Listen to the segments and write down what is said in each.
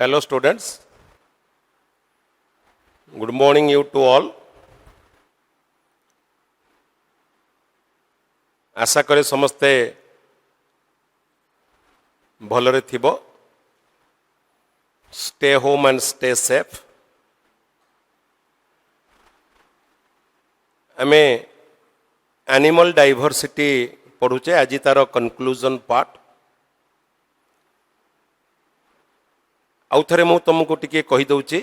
Hello students, good morning you to all. आशा करे समस्ते भलरे थिबो. Stay home and stay safe. आमे एनिमल डाइवर्सिटी पढ़ुचे आज तार कंक्लूजन पार्ट. आउ थरे मु तुमको टिके कहि दउची.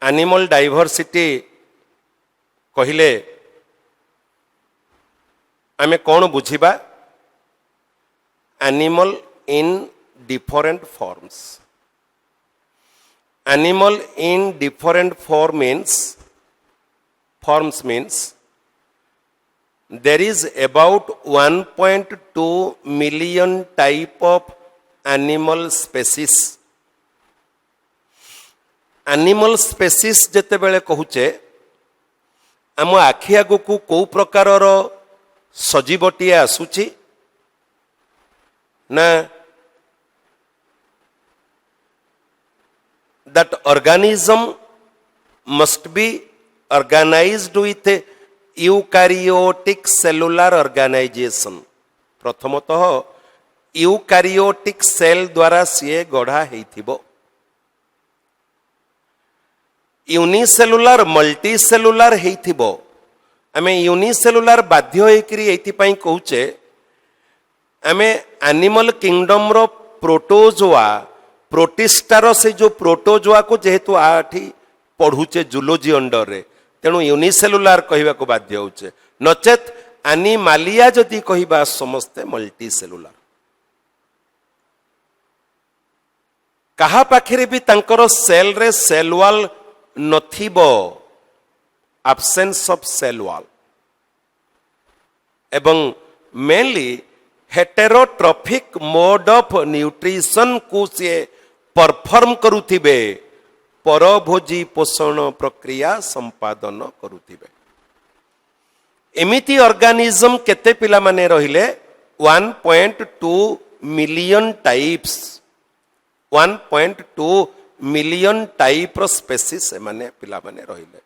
एनिमल डाइवर्सिटी कहिले आमे कौन बुझिबा? Animal in different forms. Animal in different forms means there is about 1.2 million type of animal species. Animal species जते बेले कहूचे आम आखि आगु को कौ प्रकारर सजीवटिए आसुची ना that organism must be organized with eukaryotic cellular organization. प्रथमतः यूकारियोटिक सेल द्वारा सीए गढ़ा हेइथिबो. Unicellular multicellular हेइथिबो. आमे यूनिसेलुलर बाध्य हेकरी एथि पई कहूचे आमे एनिमल किंगडम रो प्रोटोजोआ प्रोटिस्टार से जो प्रोटोजोआ को जेहेतु आठी पढ़ुचे जूलोजी अंडर रे तेणु यूनिसेलुलर कहबा को बाध्य होचे. नचेत एनिमालिया जदि कहबा समस्ते मल्टीसेलुलर. कहा पाखरे भी तांकर सेल रे सेल वॉल नथिबो, एब्सेंस ऑफ सेल वॉल. एवं mainly heterotrophic mode of nutrition को से परफॉर्म करुथिबे, परभोजी पोषण प्रक्रिया संपादन करुथिबे. एमिति ऑर्गेनिज्म केते पिला माने रहिले 1.2 मिलियन टाइप्स. 1.2 मिलियन टाइप रो स्पेसीज माने पिला माने रहिले.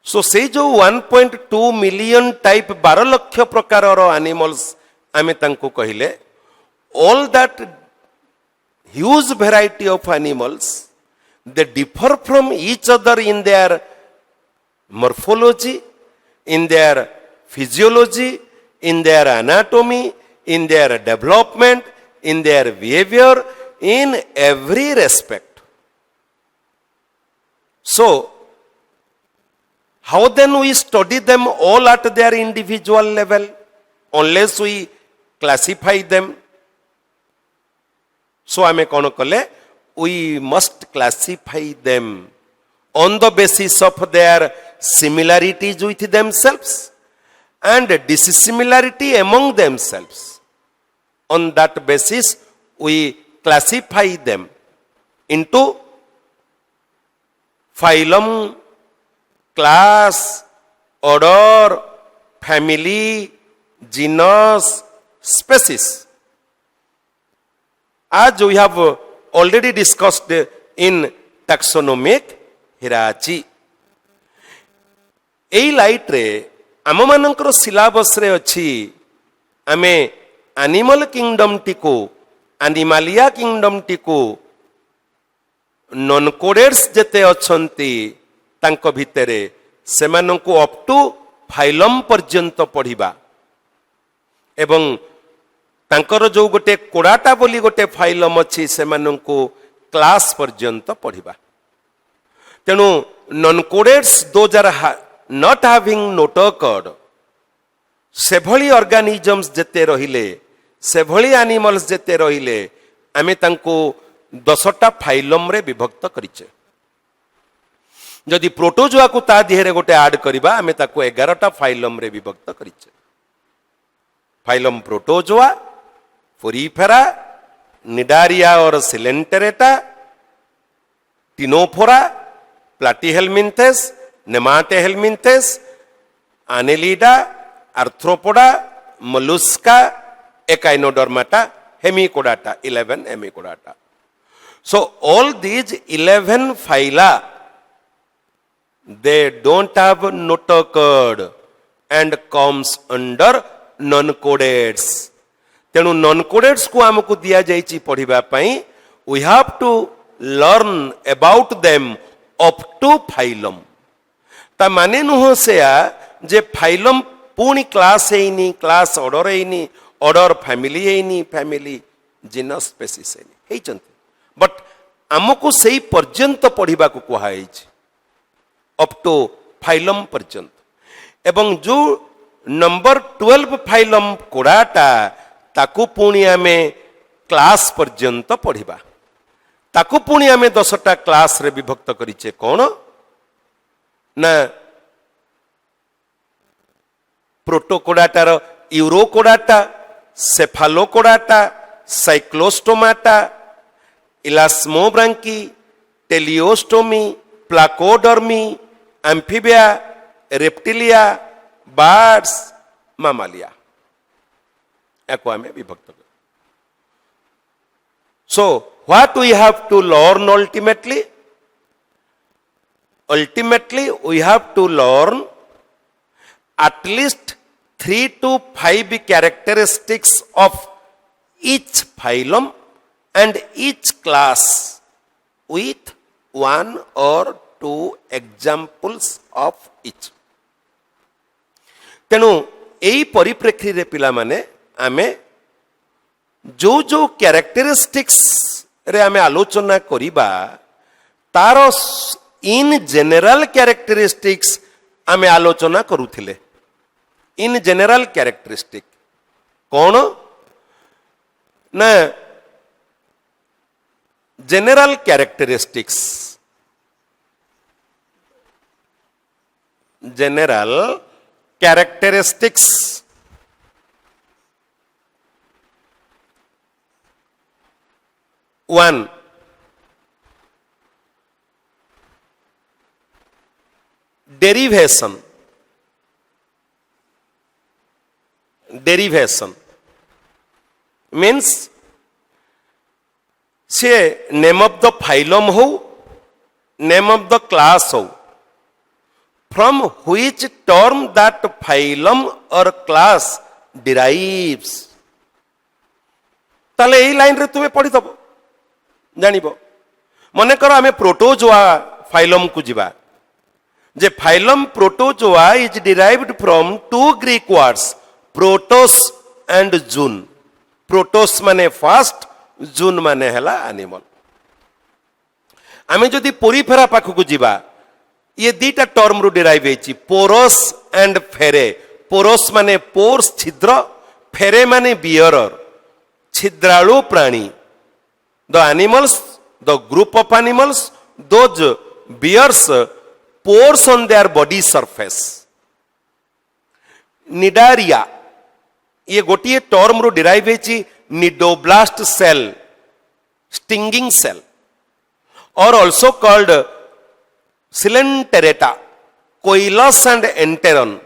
सो से जो 1.2 मिलियन टाइप 12 लाख प्रकार रो एनिमल्स आमे तांको कहिले. All that huge variety of animals, they differ from each other in their morphology, in their physiology, in their anatomy, in their development, in their behavior, in every respect. So, how then we study them all at their individual level unless we classify them? So आमे कौन कले? We must classify them on the basis of their similarities with themselves and dissimilarity among themselves. On that basis we classify them into phylum, class, order, family, genus, species. As we have already discussed in taxonomic hierarchy. AE light रे आम मानकर syllabus रे अछि आमे animal kingdom टिको Animalia kingdom टिको non कोडेड्स जते अछंती तांको भितरे सेमानंको अप टू फाइलम पर्यंत पढ़िबा एवं तांकर जो गोटे कोडाटा बोली गोटे फाइलम अच्छी से क्लास पर्यंत पढ़िबा. तेणु non chordates those are not having notochord से भली ऑर्गेनिजम्स जते रहिले से भली एनिमल्स जते रहिले आमे तांको 10टा फाइलम रे विभक्त करिचे. जदि प्रोटोजोआ को ता दिहरे गोटे ऐड करिबा आमे ताको 11टा फाइलम रे विभक्त करिचे. फाइलम प्रोटोजोआ, पोरीफेरा, निडारिया और Coelenterata, Ctenophora, Platyhelminthes, Nemathelminthes, Annelida, Arthropoda, Mollusca, Echinodermata hemichordata, 11 hemichordata. So all these 11 phyla, they don't have notochord and comes under non-codeds. तेणु non-codeds को आमको दिया जाइछि पढ़िबा पई, we have to learn about them up to phylum. ता माने नुह से जे फाइलम पुणी क्लास हेनी, क्लास ऑर्डर हेनी, ऑर्डर फैमिली हेनी, फैमिली जीनस स्पेसीस हेनी हेचंती, बट आमको सही पर्यंत पढ़िबा को कहा हेछि अप टू फाइलम पर्यंत. एवं जो नंबर 12 फाइलम कोडाटा ताकू पुणी आमे क्लास पर्यंत पढ़िबा. ताकू पुणी आमे 10टा क्लास रे विभक्त करिचे. कोन ना प्रोटोकोडाटार urochordata, cephalochordata, cyclostomata, elasmobranchii, teleostomi, placodermi, amphibia, reptilia, birds, mammalia एको आमे विभक्त कर. So what we have to learn ultimately? Ultimately, we have to learn at least 3 to 5 characteristics of each phylum and each class with 1 or 2 examples of each. तेणु यही परिप्रेक्षी रे पिला माने आमे जो जो कैरेक्टरिस्टिक्स रे आमे आलोचना करिबा तारो इन जनरल कैरेक्टरिस्टिक्स आमे आलोचना करूथिले. इन जनरल कैरेक्टरिस्टिक कौन ना general characteristics, general characteristics 1, derivation. Derivation means से name of the phylum हो, name of the class हो, from which term that phylum or class derives. ताले यही लाइन रे तुम्हें पढ़ी दबो जानिबो. मने करो आमे प्रोटोजोआ फाइलम को जिबा जे phylum Protozoa is derived from 2 Greek words protos and zoon. Protos माने फास्ट, जून माने हला एनिमल. आमे जदि पोरीफेरा पाख को जिबा ये दीटा टर्म रु डिराइव हेछि पोरोस एंड फेरे. पोरोस माने पोर्स छिद्र, फेरे माने बियरर छिद्रालु प्राणी. The animals, the group of animals those bears pores on their body surface. Cnidaria ये गोटिए टर्म रो डिराइव हेछि निडोब्लास्ट सेल, स्टिंगिंग सेल, और also called Coelenterata. Koilos and enteron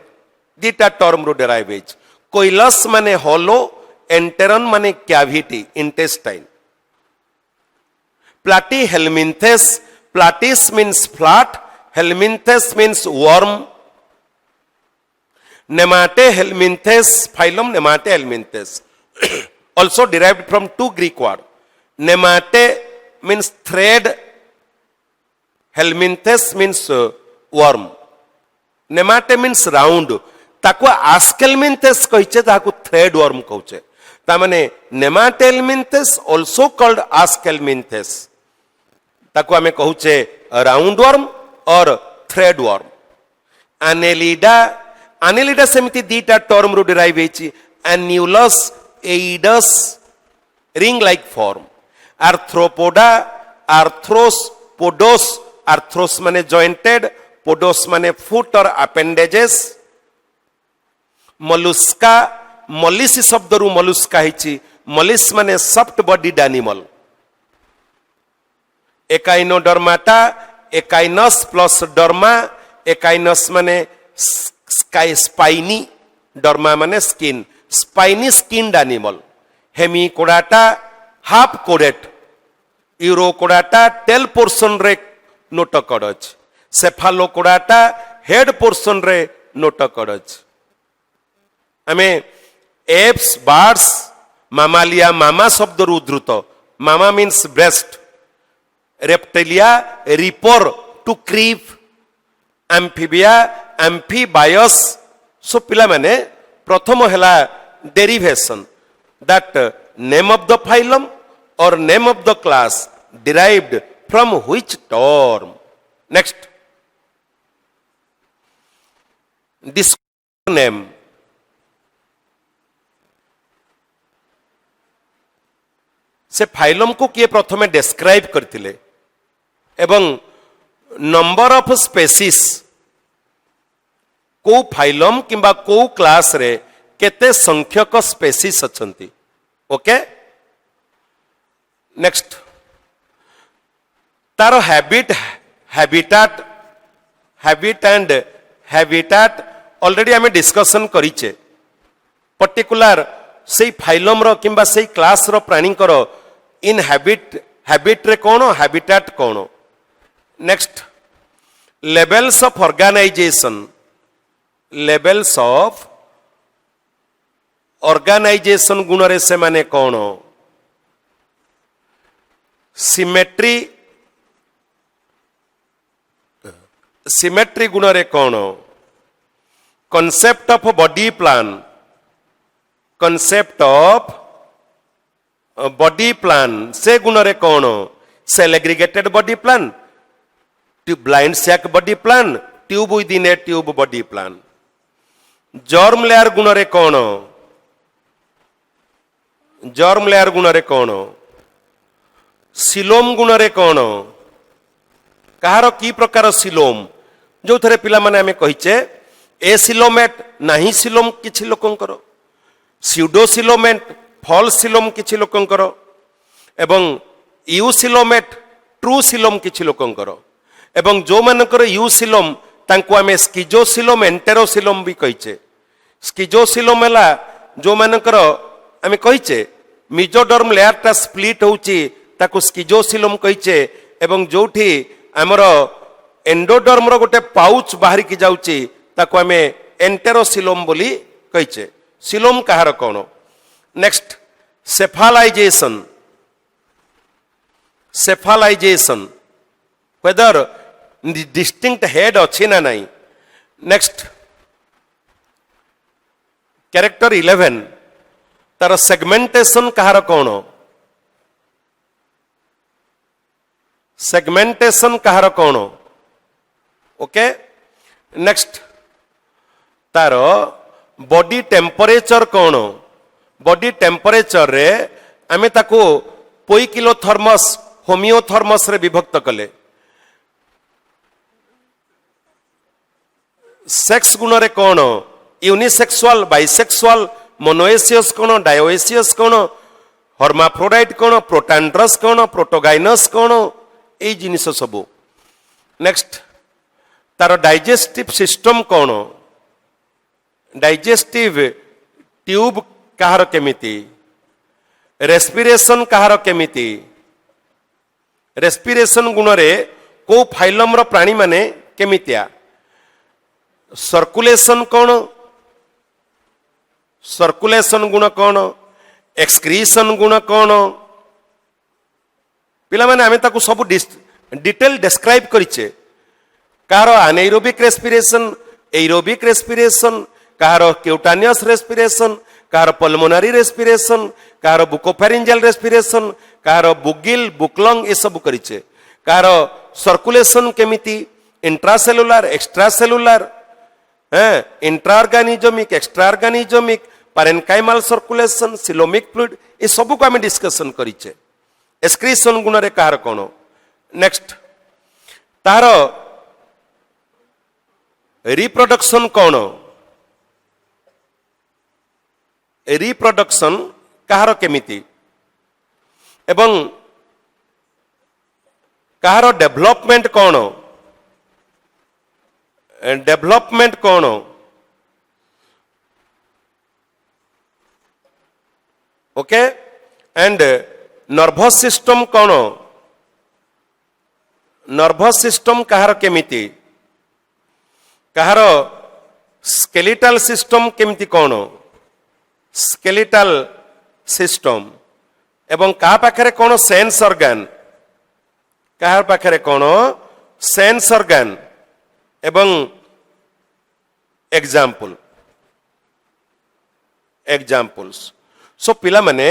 दीटा टर्म रो डिराइव हेछि. कोइलस माने होलो, एंटेरन माने cavity, intestine. Platy helminthes, platys means flat, Helminthes means worm. Nemate helminthes, phylum Nemate helminthes, also derived from 2 Greek words. Nemate means thread, helminthes means worm. Nemate means round. ताको askelminthes कहिचे, ताको thread worm कहचे. तामने Nemate helminthes also called askelminthes. ताको हमें कहचे round worm और thread worm. Annelida, Annelida सेमिति दीटा term रु derive हेछि annulus, eidos ring like form. Arthropoda, arthros, podos. Arthros माने जॉइंटेड, पोडोस माने फुट और अपेंडेजेस. मलुस्का, मलिस शब्द रु मलुस्का हेछि. मलिस माने soft bodied animal. Echinodermata, echinus plus derma. Echinus माने स्पाइनी, डर्मा माने skin. Spiny skinned animal. Hemichordata half कोडेट, यूरोकोडाटा टेल पोर्शन रे नोट कड अछि, सेफालोकोडाटा हेड पोर्शन रे नोट कड अछि। आमे एप्स बार्ड्स मामालिया मामा शब्द उद्धृत, mamma means breast, Reptilia repere to creep, Amphibia amphibious. सो पिला माने प्रथम हैला derivation, that name of the phylum और name of the class derived from which term. Next, descriptor name. से फाइलम को किए प्रथमे डेस्क्राइब करथिले एवं नंबर ऑफ स्पेसीज को फाइलम किंबा को क्लास रे केते संख्यक स्पेसीज अछंती। ओके, नेक्स्ट, तार हैबिट एंड हैबिटाट ऑलरेडी आमे डिस्कशन करिचे। पर्टिकुलर से फाइलम रो किंबा से क्लास रो प्राणी करो इन हैबिट रे कौन, हैबिटाट कौन। Next, levels of organisation, levels of organisation गुण रे से माने कौन, सिमेट्री गुण रे कौन, concept of body plan, concept of body plan से गुण रे कौन, cell aggregated body plan, blind sac body plan, tube within a tube body plan. Germ layer गुण रे कौन, जर्म लेयर गुण रे कौन, सिलोम गुण रे कौन, कहार की प्रकार सिलोम, जो थरे पिला माने हमें कहिचे ए सिलोमेट नाही सिलोम किछि लोकंकर, स्यूडो सिलोमेट फॉल सिलोम किछि लोकंकर, एवं यू सिलोमेट ट्रू सिलोम किछि लोकंकर, एवं जो मानकर यू सिलोम तांको हमें स्किजोसिलोम एंटेरोसिलोम भी कहिचे। स्किजोसिलोम हला जो मानकर हमें कहिचे मिजोडर्म लेयर ता स्प्लिट होउची ताको स्किजोसिलोम कहिचे, एवं जोठी हमर एंडोडर्म रो गोटे पाउच बाहर की जाउची ताको हमें एंटेरोसिलोम बोली कहिचे। सिलोम कहार कौन। नेक्स्ट, सेफालाइजेशन, सेफालाइजेशन वेदर डिस्टिंक्ट हेड अच्छी ना नहीं। नेक्स्ट, कैरेक्टर 11 तार सेगमेंटेशन कहार कौन, सेगमेंटेशन कहार कौन। ओके, नेक्स्ट, तार बॉडी टेम्परेचर कौन, बॉडी टेम्परेचर रे आमे ताको पोइकिलोथर्मस होमियोथर्मस रे विभक्त कले। सेक्स गुण रे कौन, यूनिसेक्सुअल बाइसेक्सुअल मोनोएसियस कौन, डायोएसियस कौन, हर्माफ्रोडाइट कौन, प्रोटांड्रस कौन, प्रोटोगाइनस कौन, ए जिनिस सबू। नेक्स्ट, तार डाइजेस्टिव सिस्टम कौन, डाइजेस्टिव ट्यूब कहार केमिति, रेस्पिरेशन कहार केमिति, रेस्पिरेशन गुण रे को फाइलम रो प्राणी माने केमितिया, सर्कुलेशन कौन, सर्कुलेशन गुण कौन, एक्सक्रीशन गुण कौन। पिला माने आमे ताकू सब डिटेल डिस्क्राइब करिचे। कहार अनएरोबिक रेस्पिरेशन, एरोबिक रेस्पिरेशन, कहार क्यूटानियस रेस्पिरेशन, कहार पल्मोनरी रेस्पिरेशन, कहार बुकोफेरिंजियल रेस्पिरेशन, कहार बुगिल बुकलंग ये सब करिचे। कहार सर्कुलेशन केमिति, intracellular extracellular, intraorganismic extraorganismic, parenchymal circulation, coelomic fluid, ये सब को आमे डिस्कशन करिचे। एक्सक्रीशन गुण रे कहार कौन। नेक्स्ट, तार रिप्रोडक्शन कौन, रिप्रोडक्शन कहार केमिति, एवं कहार डेवलपमेंट कौन, डेवलपमेंट कौन। ओके, एंड नर्भस सिस्टम कौन नर्भस सिस्टम कहार केमिति कहार स्केलेटल सिस्टम केमिति कौन स्केलेटल सिस्टम एवं कहा पाखरे कौन सेंस ऑर्गन कहार पाखरे कौन सेंस ऑर्गन एवं एग्जाम्पल एग्जाम्पल्स सो पिला माने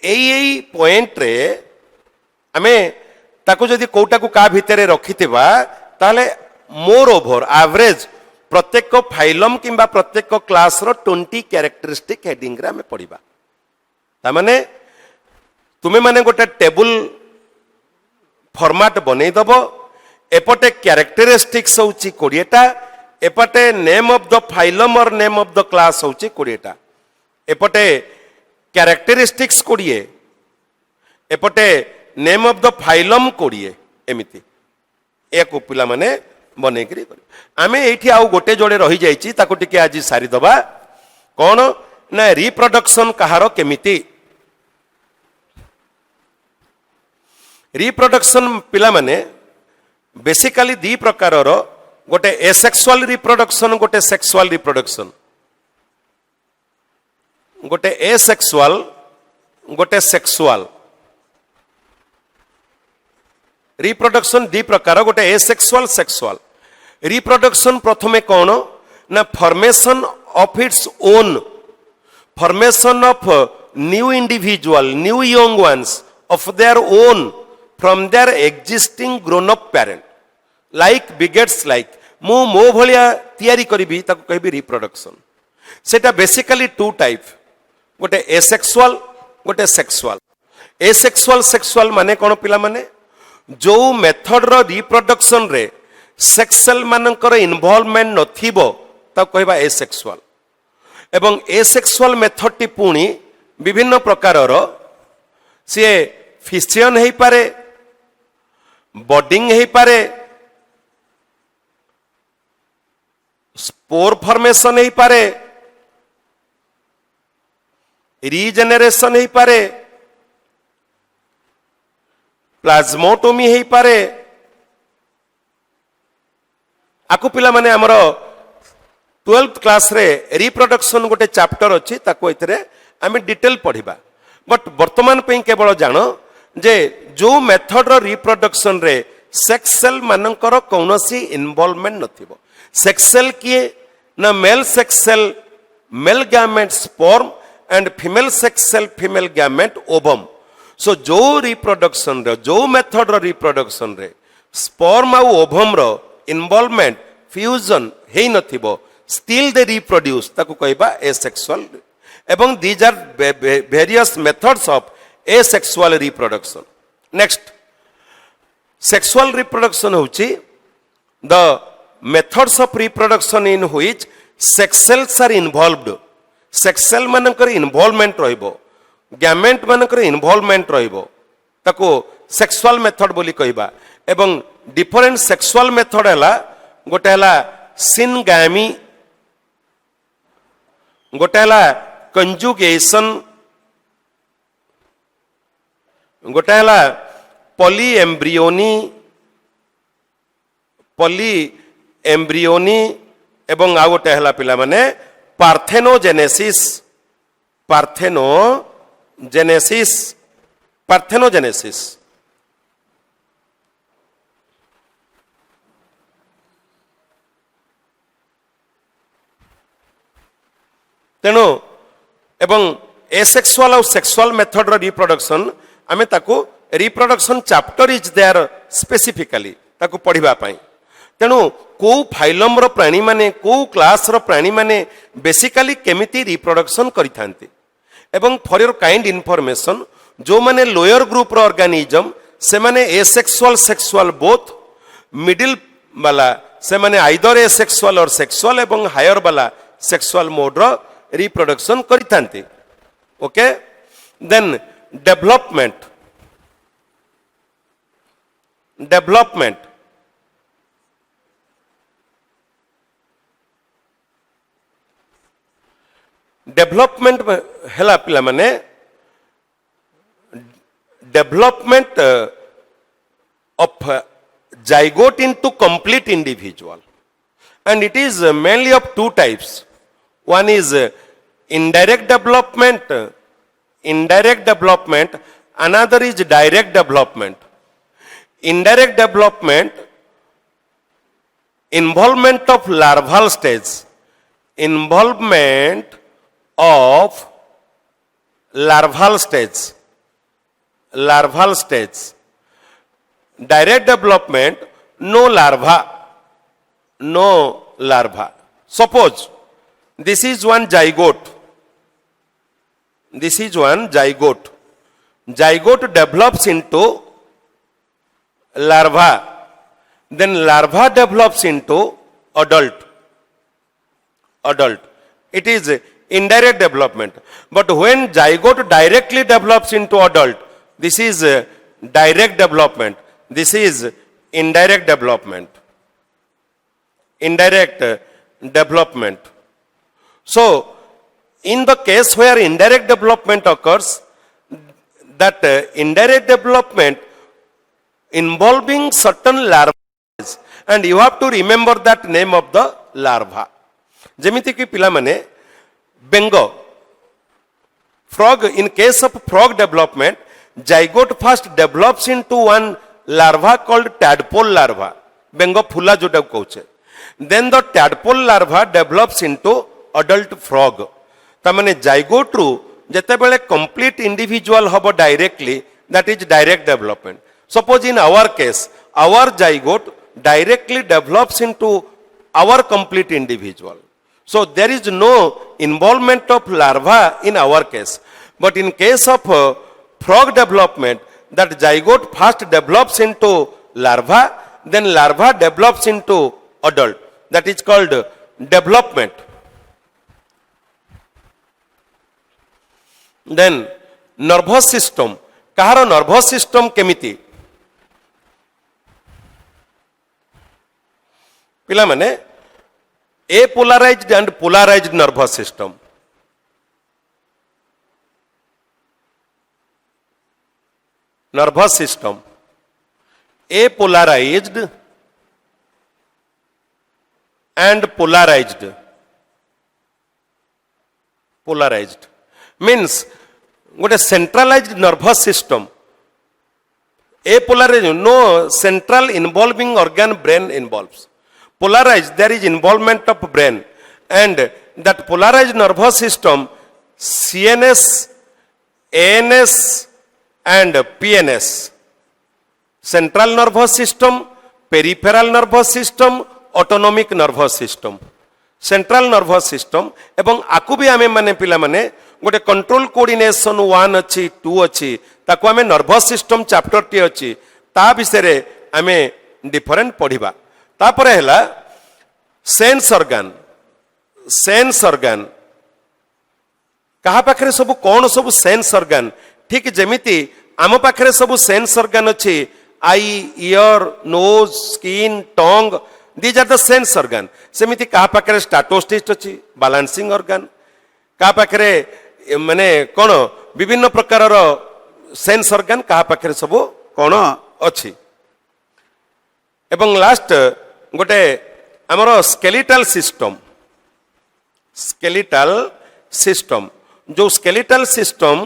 एई पॉइंट रे आमे ताको जदि कोटा को का भितरे रखिथिबा ताले मोर ओवर एवरेज प्रत्येक फाइलम किंबा प्रत्येक क्लास रो 20 कैरेक्टरिस्टिक हेडिंग रे आमे पढिबा ता माने तुमे माने गोटे टेबल फॉर्मेट बनै दबो एपटे कैरेक्टरिस्टिक्स होची 20 टा एपटे नेम ऑफ द फाइलम और नेम ऑफ द क्लास होची 20 टा एपटे कैरेक्टरिस्टिक्स 20 एपटे नेम ऑफ द फाइलम 20 एमिति एक पिला माने बनै करी आमे एठी आउ गोटे जोड़े रही जाईची ताको टिके आज सारी दबा कौन ना रिप्रोडक्शन कहारो केमिति रिप्रोडक्शन पिला माने बेसिकली दी प्रकार रो गोटे एसेक्सुअल रिप्रोडक्शन गोटे सेक्सुअल रिप्रोडक्शन गोटे एसेक्सुअल गोटे सेक्सुअल रिप्रोडक्शन दी प्रकार गोटे एसेक्सुअल सेक्सुअल रिप्रोडक्शन प्रथमे कौन ना formation of its own formation of new individual new young ones of their own from their existing grown up parent like begets like मु मो भलिया तयारी करिबी ताको कहबी रिप्रोडक्शन सेटा बेसिकली टू टाइप गोटे एसेक्सुअल गोटे सेक्सुअल एसेक्सुअल सेक्सुअल माने कौन पिला माने जो मेथड रो रिप्रोडक्शन रे सेक्स सेल मानकर इन्वॉल्वमेंट नथिबो ताको कहबा एसेक्सुअल एवं एसेक्सुअल मेथड टी पुणी विभिन्न प्रकार रो से फिसियन हेई पारे बॉडिंग हेई पारे स्पोर फॉर्मेशन हेई पारे रीजेनेरेशन हेई पारे प्लाज्मोटोमी हेई पारे आकु पिला माने हमर 12th क्लास रे रिप्रोडक्शन गोटे चैप्टर अछि ताको एथरे आमे डिटेल पढिबा बट वर्तमान पे केवल जानो जे जो मेथड रो रिप्रोडक्शन रे सेक्स सेल मानकर कौनसी इन्वॉल्वमेंट नथिबो सेक्स सेल किए ना male sex cell male gamete sperm and female sex cell female gamete ovum so जो रिप्रोडक्शन रे जो मेथड रो रिप्रोडक्शन रे स्पर्म आ ओवम रो इन्वॉल्वमेंट फ्यूजन हेई नथिबो स्टिल दे रिप्रोड्यूस ताको कहबा एसेक्सुअल एवं these are various methods of asexual reproduction next sexual reproduction होची the methods of reproduction in which sex cells are involved sex cell मानकर इन्वॉल्वमेंट रहइबो गैमेट मानकर इन्वॉल्वमेंट रहइबो ताको सेक्सुअल मेथड बोली कहबा एवं डिफरेंट सेक्सुअल मेथड हला गोटे हला सिनगैमी गोटे हला कंजुगेशन गोटे हला पॉली एम्ब्रियोनी एवं आ गोटे हला पिला माने पार्थेनोजेनेसिस तेणु एवं एसेक्सुअल और सेक्सुअल मेथड रिप्रोडक्शन आमे ताको reproduction chapter is there specifically ताको पढ़िबा पाई तेणु को फाइलम रो प्राणी माने को क्लास रो प्राणी माने बेसिकली केमिति रिप्रोडक्शन करिथांती एवं फॉर योर काइंड इंफॉर्मेशन जो माने लोअर ग्रुप रो ऑर्गेनिज्म से माने एसेक्सुअल सेक्सुअल बोथ मिडिल वाला से माने आइदर एसेक्सुअल और सेक्सुअल एवं हायर वाला सेक्सुअल मोड रो रिप्रोडक्शन करिथांती ओके देन डेवलपमेंट डेवलपमेंट हेला पिला माने development of zygote into complete individual. And it is mainly of two types. One is indirect development, another is direct development. Indirect development, involvement of larval stage, involvement of larval stage. Direct development, no larva. Suppose this is one zygote. Zygote develops into larva. Then larva develops into adult. It is indirect development. But when zygote directly develops into adult, this is direct development. This is indirect development. So, in the case where indirect development occurs, that indirect development involving certain larvae, and you have to remember that name of the larva. ଯେମିତି କି ପିଲାମାନେ ବେଙ୍ଗ, frog, in case of frog development, zygote first develops into one larva called tadpole larva. ବେଙ୍ଗ ଫୁଲା ଯୋଉଟା କହୁଛେ. Then the tadpole larva develops into adult frog. ତାମାନେ zygote ରୁ ଯେତେବେଳେ complete individual ହବ directly, that is direct development. Suppose in our case, our zygote directly develops into our complete individual. So there is no involvement of larva in our case. But in case of frog development, that zygote first develops into larva, then larva develops into adult. That is called development. Then nervous system. କାହାର nervous system କେମିତି? ପିଲାମାନେ apolarized and polarized nervous system. Nervous system apolarized and polarized. Means ଗୋଟେ centralized nervous system. Apolarized, no central involving organ, brain involves. Polarized, there is involvement of brain, and that polarized nervous system, CNS, ANS and PNS, central nervous system, peripheral nervous system, autonomic nervous system. Central nervous system ଏବଂ ଆକୁ ବି ଆମେ ମାନେ ପିଲାମାନେ ଗୋଟେ control coordination 1 ଅଛି 2 ଅଛି, ତାକୁ ଆମେ nervous system chapter ଟି ଅଛି, ତା ବିଷୟରେ ଆମେ different ପଢିବା. ତାପରେ ହେଲା sense organ. କାହା ପାଖରେ ସବୁ କଣ ସବୁ sense organ? ଠିକ ଯେମିତି ଆମ ପାଖରେ ସବୁ sense organ ଅଛି, eye, ear, nose, skin, tongue, these are the sense organ. ସେମିତି କାହା ପାଖରେ statosist ଅଛି, balancing organ, କାହା ପାଖରେ ମାନେ କଣ ବିଭିନ୍ନ ପ୍ରକାରର sense organ କାହା ପାଖରେ ସବୁ କଣ ଅଛି. ଏବଂ ଲାଷ୍ଟ ଗୋଟେ ଆମର skeletal system. जो skeletal system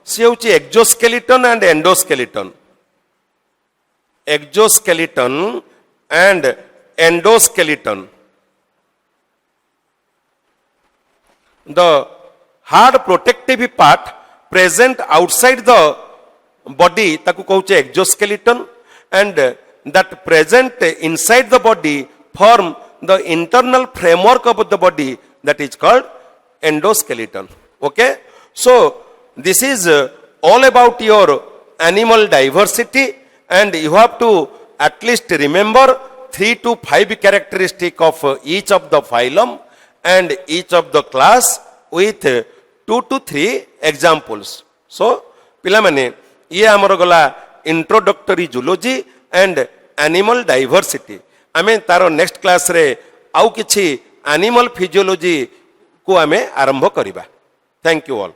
ସେ ହେଉଛି exoskeleton and endoskeleton. The hard protective part present outside the body ତାକୁ କହୁଛେ exoskeleton, and that present inside the body form the internal framework of the body, that is called endoskeleton. Okay, so this is all about your animal diversity, and you have to at least remember 3 to 5 characteristic of each of the phylum and each of the class with 2 to 3 examples. So pilamane ye amar gala introductory zoology and animal diversity. आमे तारो next class रे आउ किछि animal physiology को आमे आरंभ करिबा. Thank you all.